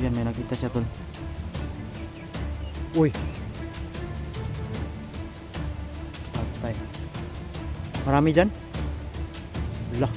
Yan, may nakita siya tol. Uy, patay. Marami dyan. Wala.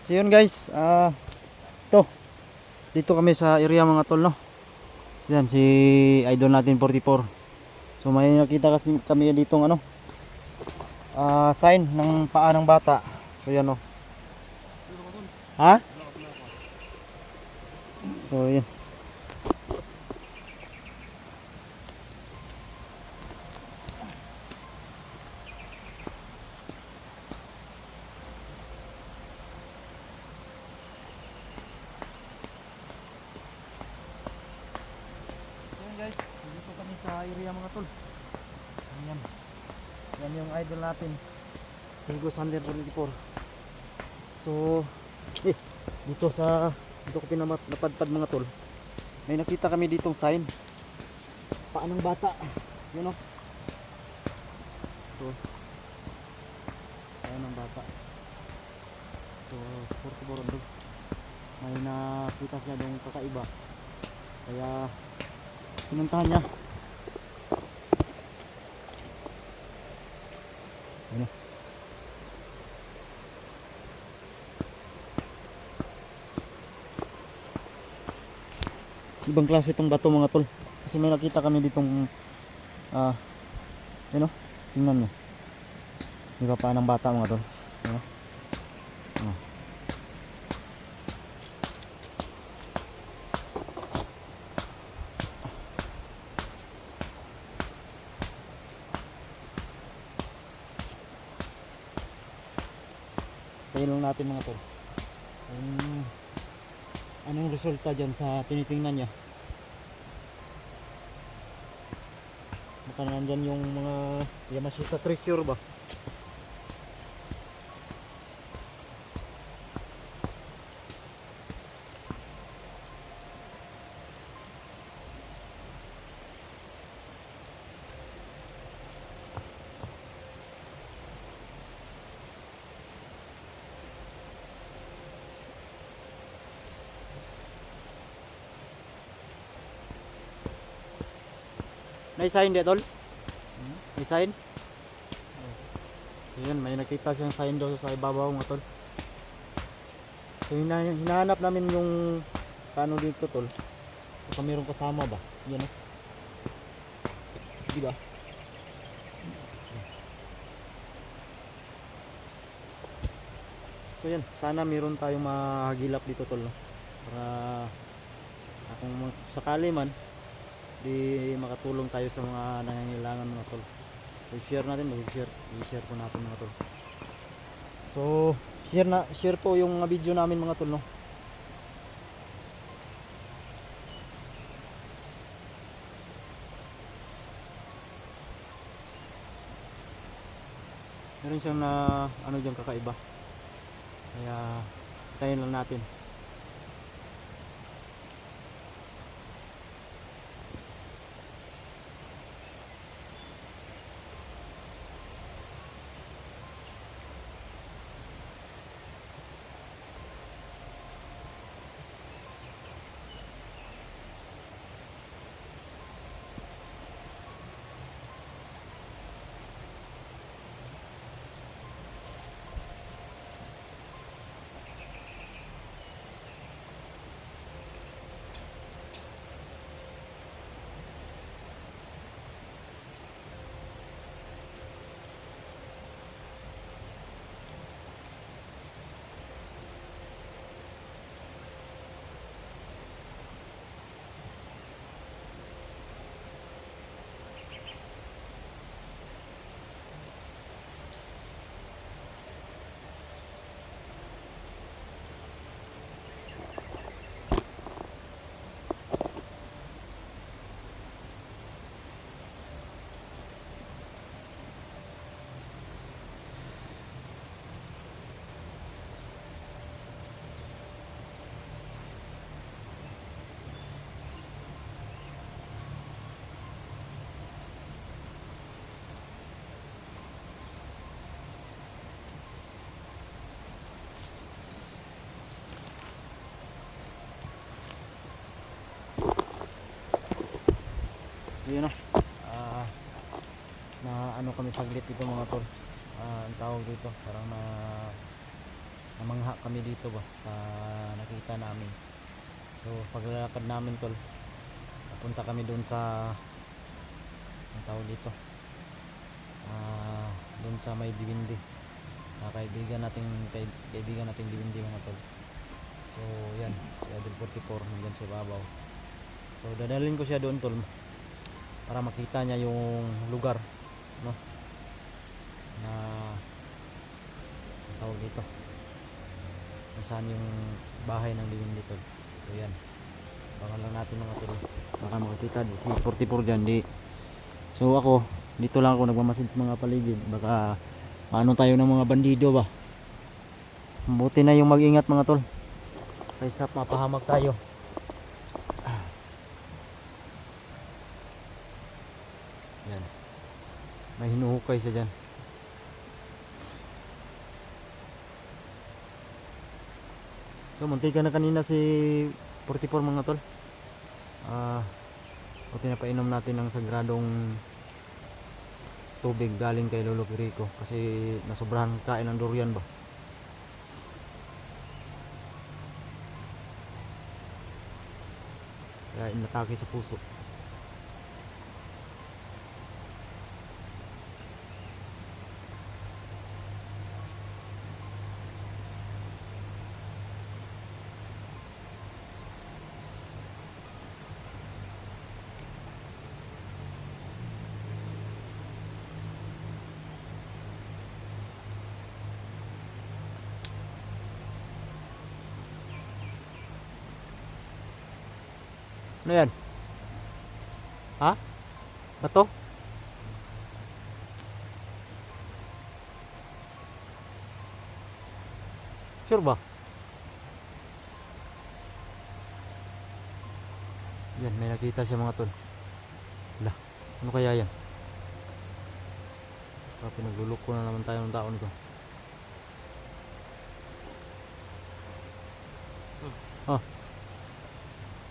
So yun guys, to dito kami sa area mga tol, no. Yan si idol natin 44. So may nakita kasi kami ditong ano, sign ng paa ng bata. So yan, no. Ha? So yan. Guys, dito kami sa area mga tol. Ayan. Yan yung idol natin. Silgo Sander 44. So, dito ko napadpad mga tol. May nakita kami ditong sign. Paa ng bata. Yun, oh. So, paa ng bata. So, sa 44 doon. May nakita siya dong kakaiba. Kaya pinuntahan niya. Ano? Ibang klase itong bato mga tol. Kasi may nakita kami ditong yun o, tingnan nyo. Di ba pa ng bata mga tol? Ano? Tayo lang natin mga tol. Anong resulta dyan sa tinitingnan niya. Baka nandyan yung mga Yamashita treasure ba. May sign dito tol? May sign? Ayan, may nakita siyang sign daw sa ibabaw mga tol. So hinahanap namin yung paano dito tol. Baka mayroong kasama ba? Yan o. Di ba? So yan, sana mayroon tayong mahagilap dito tol, no? Para kung sakali man di makatulong tayo sa mga nangangailangan mga tol. So share natin, i-share po natin mga tol. So share po yung video namin mga tol, no. Meron siyang na ano diyan kakaiba. Kaya tayin lang natin. yun o. Na ano kami saglit dito mga tol. Ang tawag dito, parang namangha kami dito ba sa nakita namin. So paglalakad namin tol, napunta kami doon sa ang tawag dito, doon sa may Diwindi, kaibigan nating Diwindi mga tol. So yan, si Idol 44 nandyan sa babaw. So dadalhin ko siya doon tol para makita niya yung lugar, no, na ang tawag dito kung saan yung bahay ng Diwindi tol. So yan, baka lang natin mga tol, baka makikita si 44 dyan di. So ako dito lang ako nagmamasid sa mga paligid, baka paano tayo ng mga bandido ba. Mabuti na yung mag-ingat mga tol kaysa mapahamak tayo. Yan, may hinuhukay siya dyan. So munti ka na kanina si 44 mga tol. Buti na painom natin ng sagradong tubig galing kay Lolo Quirico kasi nasobrahan kain ng durian ba. Kaya inatake sa puso. Ano yan? Ha? Bato? Sure ba? Yan, may nakita siya mga tol. Lah, ano kaya yan? Pinagluloko na naman tayo ng taon ko. Oh.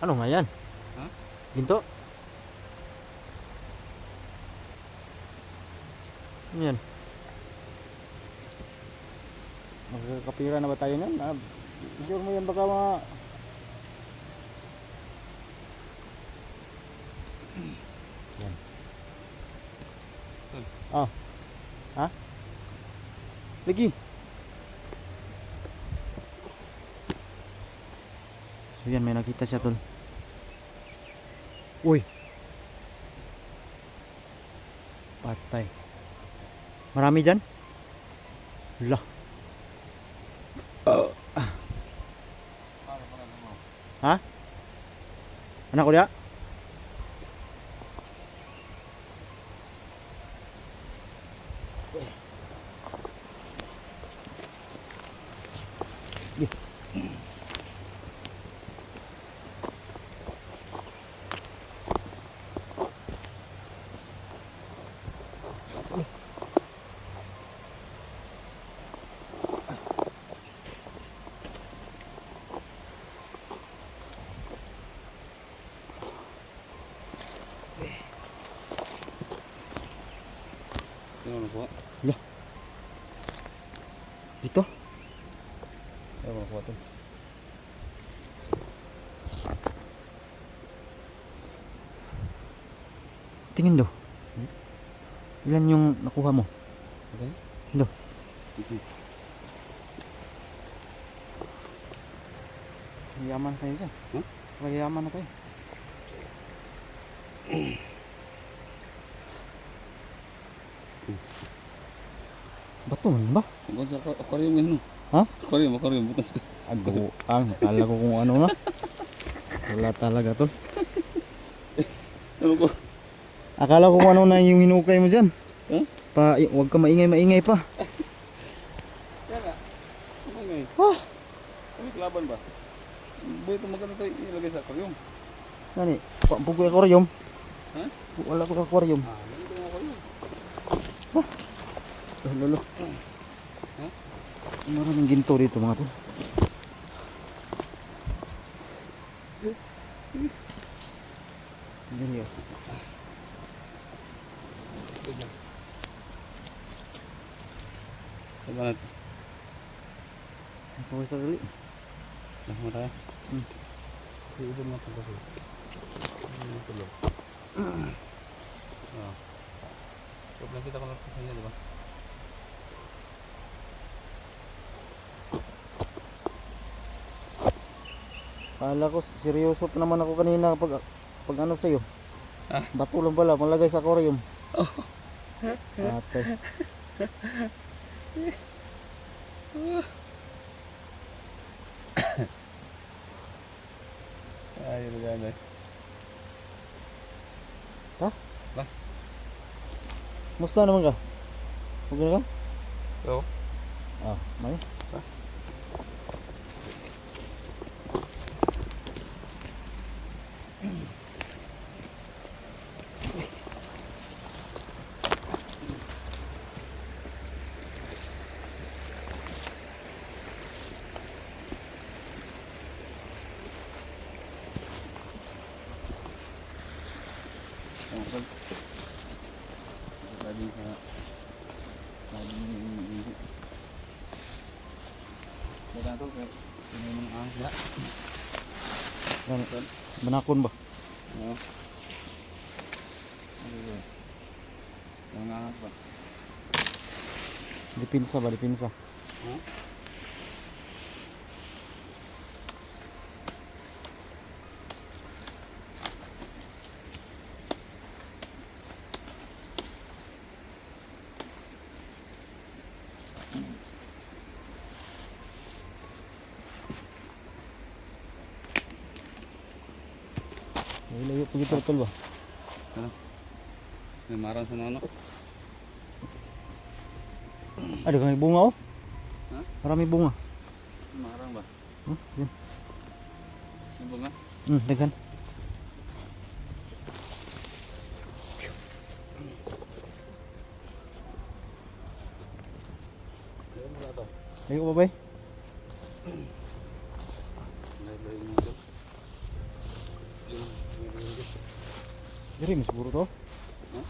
Ano nga yan? Huh? Ginto? Ano yan? Magkakapira na ba tayo yan? Sure mo yan baka mga... Yan. Oh. Ha? Lagi. So yan, may nakita siya tol. Uy. Patay. Marami dyan? Lah. Ha? Anak ko dia? Ano po? Lah. Ito? Ano po ito? Tingin do. Ilan yung nakuha mo? Okay. Do. Yaman tayo dyan. Huh? Yaman na tayo. Bato man ba? Kung sa aquarium yan, no? Ha? Aquarium, butas ko. Akala ko kung ano na. Wala talaga tol. Ano ko? Akala ko kung ano na yung hinukay mo dyan. Huh? Huwag ka maingay pa. Kaya nga. Ano nga eh? Ah, Ano laban ba? Buhay ito maganda tayo ilagay sa aquarium. nani? Pagkukuha aquarium. Ha? Wala ko aquarium. Ganito yung aquarium. Lolo. Ha? Maraming ginto dito mga tol. Yan yun. Saan ba natin? Pawis sa gali. Nah, mo tayo. Iibon mo ito kasi. Ano tulog? So, nakita ko lang sa inyo, di ba? Kala ko seryoso pa naman ako kanina pag ano sa'yo. Ah? Bato lang pala, malagay sa aquarium. Oh. Ate. Ay, maganda. Ha? Ba? Musta naman ka? Okay na ka? Oo. Ah, may? Tungkol. Lagi sa... Lagi ni... Kaya ito, kaya yung mga angkla. Yan, banakon ba? Oo. Ano yun? Yung angat ba? Dipinsa ba? Dipinsa. Ha? Layo po dito tol ba? Ano? May marang sa nono. Ada kang bunga oh. Ha? Marami bunga. Marang ba? Yan. Yung bunga? Dagan. Ayun mo na ito. Layo ba bay? Layo mo ito. Diri mas siguro to. Ha?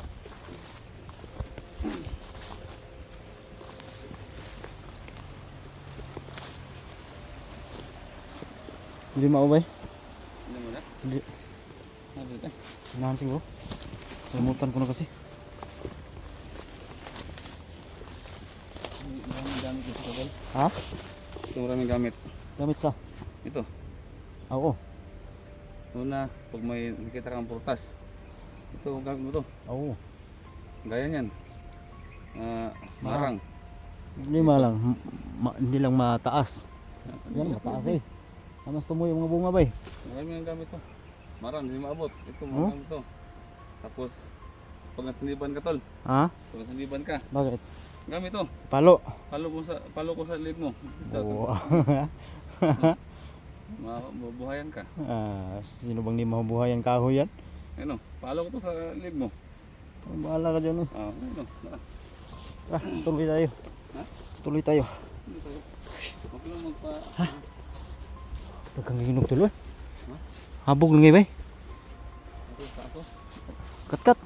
Hindi mao bay? Hindi mo na? Hindi. Ano ito? Sinahan siguro. Kalimutan ko na kasi. Maraming gamit dito sa bal. Ha? Ito maraming gamit. Gamit sa? Ito. Oo. Una, pag may nakita kang prutas. Ito, gamit mo to. Oo. Gaya niyan. Marang. Lima lang. Hindi lang mataas. Yan mataas eh. Namas tumoy yung mga bunga bay. Marami ang gamit to. Marang, hindi maabot. Ito, Oh? mga gamit to. Tapos, pag nasaniban ka tol. Ha? Pag nasaniban ka, Bakit? gamit to. Palo. Palo ko sa lib mo. Oo. Mabuhayan ka. Sino bang di mabuhay ang kahoy yan? Ano, palo ko to sa lib mo. Bahala ka dyan eh. Ano. Tuloy tayo. Ha? Tuloy tayo. Ano tayo? Huwag lang magpa... Huwag kang hinog tuloy. Ha? Habog lang ngayon bay. Ito, kaso. Kat-kat.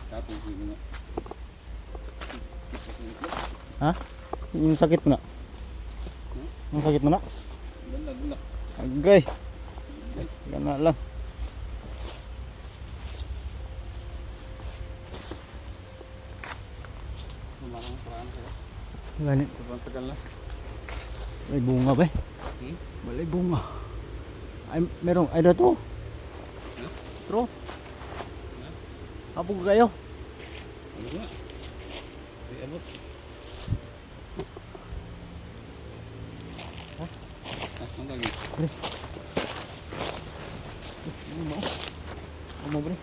Tapos, hindi na. Ha? Yung sakit mo na. Yung sakit mo na. Ganda. Agay. Gana lang. Marang paraan sa'yo. Ganit. Sobrang tagal na. May bunga ba? Balay bunga. Ay, merong, ay to. Huh? Tro. Habog kayo. Ano nga? Di abot. Ang lagi. Ano mo? Ano mo bre?